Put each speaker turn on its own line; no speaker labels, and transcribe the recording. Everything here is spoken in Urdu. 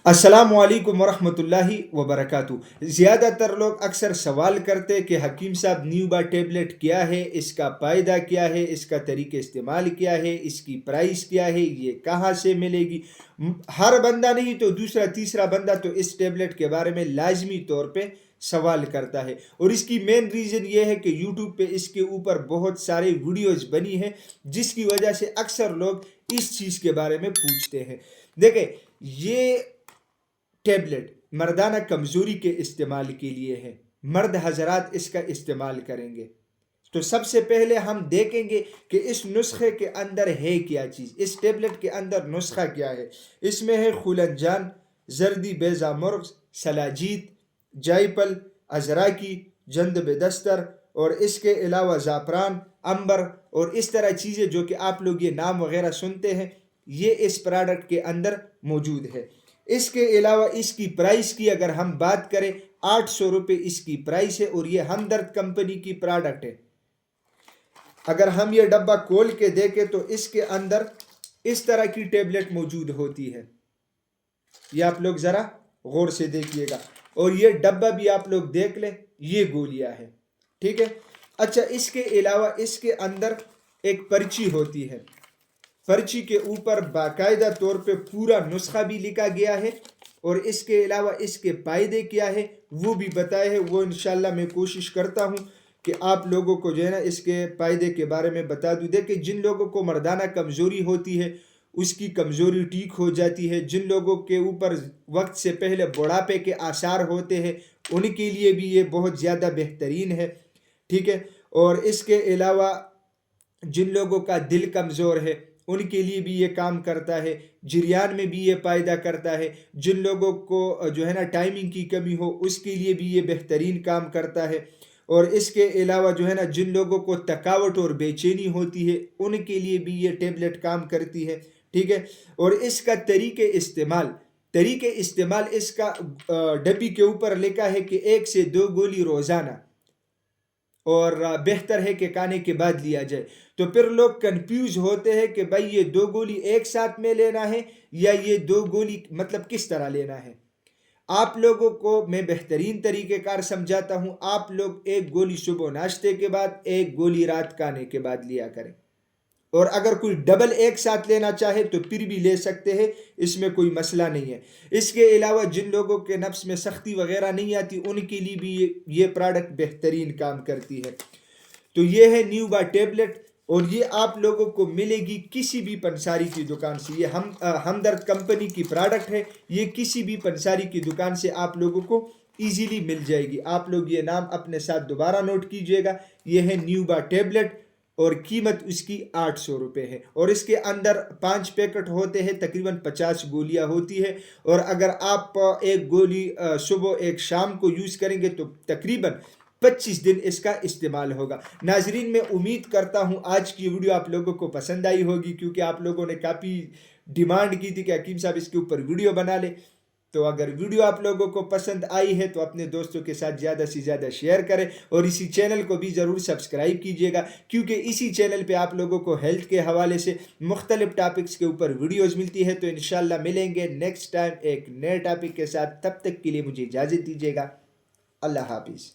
السلام علیکم ورحمۃ اللہ وبرکاتہ۔ زیادہ تر لوگ اکثر سوال کرتے کہ حکیم صاحب نیوبا ٹیبلٹ کیا ہے، اس کا فائدہ کیا ہے، اس کا طریقہ استعمال کیا ہے، اس کی پرائس کیا ہے، یہ کہاں سے ملے گی۔ ہر بندہ نہیں تو دوسرا تیسرا بندہ تو اس ٹیبلٹ کے بارے میں لازمی طور پہ سوال کرتا ہے، اور اس کی مین ریزن یہ ہے کہ یوٹیوب پہ اس کے اوپر بہت سارے ویڈیوز بنی ہیں، جس کی وجہ سے اکثر لوگ اس چیز کے بارے میں پوچھتے ہیں۔ دیکھیں، یہ ٹیبلٹ مردانہ کمزوری کے استعمال کے لیے ہے، مرد حضرات اس کا استعمال کریں گے تو سب سے پہلے ہم دیکھیں گے کہ اس نسخے کے اندر ہے کیا چیز، اس ٹیبلٹ کے اندر نسخہ کیا ہے۔ اس میں ہے خولنجان، زردی بیضہ مرغ، سلاجیت، جائپل، ازراکی، جندب دستر، اور اس کے علاوہ زعفران، امبر اور اس طرح چیزیں جو کہ آپ لوگ یہ نام وغیرہ سنتے ہیں، یہ اس پروڈکٹ کے اندر موجود ہے۔ اس کے علاوہ اس کی پرائس کی اگر ہم بات کریں، 800 روپے اس کی پرائس ہے، اور یہ ہمدرد کمپنی کی پروڈکٹ ہے۔ اگر ہم یہ ڈبہ کھول کے دیکھیں تو اس کے اندر اس طرح کی ٹیبلٹ موجود ہوتی ہے، یہ آپ لوگ ذرا غور سے دیکھیے گا، اور یہ ڈبہ بھی آپ لوگ دیکھ لیں، یہ گولیاں ہے، ٹھیک ہے۔ اچھا، اس کے علاوہ اس کے اندر ایک پرچی ہوتی ہے، پرچی کے اوپر باقاعدہ طور پہ پورا نسخہ بھی لکھا گیا ہے، اور اس کے علاوہ اس کے فائدے کیا ہے وہ بھی بتائے ہیں۔ وہ انشاءاللہ میں کوشش کرتا ہوں کہ آپ لوگوں کو جو ہے نا اس کے فائدے کے بارے میں بتا دوں۔ دیکھیں، جن لوگوں کو مردانہ کمزوری ہوتی ہے اس کی کمزوری ٹھیک ہو جاتی ہے، جن لوگوں کے اوپر وقت سے پہلے بڑھاپے کے آثار ہوتے ہیں ان کے لیے بھی یہ بہت زیادہ بہترین ہے، ٹھیک ہے۔ اور اس کے علاوہ جن لوگوں کا دل کمزور ہے ان کے لیے بھی یہ کام کرتا ہے، جریان میں بھی یہ فائدہ کرتا ہے، جن لوگوں کو جو ہے نا ٹائمنگ کی کمی ہو اس کے لیے بھی یہ بہترین کام کرتا ہے، اور اس کے علاوہ جو ہے نا جن لوگوں کو تھکاوٹ اور بے چینی ہوتی ہے ان کے لیے بھی یہ ٹیبلٹ کام کرتی ہے، ٹھیک ہے۔ اور اس کا طریقہ استعمال اس کا ڈبی کے اوپر لکھا ہے کہ 1 سے 2 گولی روزانہ، اور بہتر ہے کہ کھانے کے بعد لیا جائے۔ تو پھر لوگ کنفیوز ہوتے ہیں کہ بھائی یہ 2 گولی ایک ساتھ میں لینا ہے یا یہ 2 گولی مطلب کس طرح لینا ہے۔ آپ لوگوں کو میں بہترین طریقہ کار سمجھاتا ہوں، آپ لوگ 1 گولی صبح ناشتے کے بعد، 1 گولی رات کھانے کے بعد لیا کریں، اور اگر کوئی ڈبل ایک ساتھ لینا چاہے تو پھر بھی لے سکتے ہیں، اس میں کوئی مسئلہ نہیں ہے۔ اس کے علاوہ جن لوگوں کے نفس میں سختی وغیرہ نہیں آتی ان کے لیے بھی یہ پروڈکٹ بہترین کام کرتی ہے۔ تو یہ ہے نیوبا ٹیبلٹ، اور یہ آپ لوگوں کو ملے گی کسی بھی پنساری کی دکان سے۔ یہ ہمدرد کمپنی کی پروڈکٹ ہے، یہ کسی بھی پنساری کی دکان سے آپ لوگوں کو ایزیلی مل جائے گی۔ آپ لوگ یہ نام اپنے ساتھ دوبارہ نوٹ کیجئے گا، یہ ہے نیوبا ٹیبلٹ، اور قیمت اس کی 800 روپے ہے، اور اس کے اندر 5 پیکٹ ہوتے ہیں، تقریباً 50 گولیاں ہوتی ہے، اور اگر آپ 1 گولی صبح 1 شام کو یوز کریں گے تو تقریباً 25 دن اس کا استعمال ہوگا۔ ناظرین، میں امید کرتا ہوں آج کی ویڈیو آپ لوگوں کو پسند آئی ہوگی، کیونکہ آپ لوگوں نے کافی ڈیمانڈ کی تھی کہ حکیم صاحب اس کے اوپر ویڈیو بنا لے۔ تو اگر ویڈیو آپ لوگوں کو پسند آئی ہے تو اپنے دوستوں کے ساتھ زیادہ سے زیادہ شیئر کریں، اور اسی چینل کو بھی ضرور سبسکرائب کیجئے گا، کیونکہ اسی چینل پہ آپ لوگوں کو ہیلتھ کے حوالے سے مختلف ٹاپکس کے اوپر ویڈیوز ملتی ہے۔ تو انشاءاللہ ملیں گے نیکسٹ ٹائم ایک نئے ٹاپک کے ساتھ، تب تک کے لیے مجھے اجازت دیجیے گا۔ اللہ حافظ۔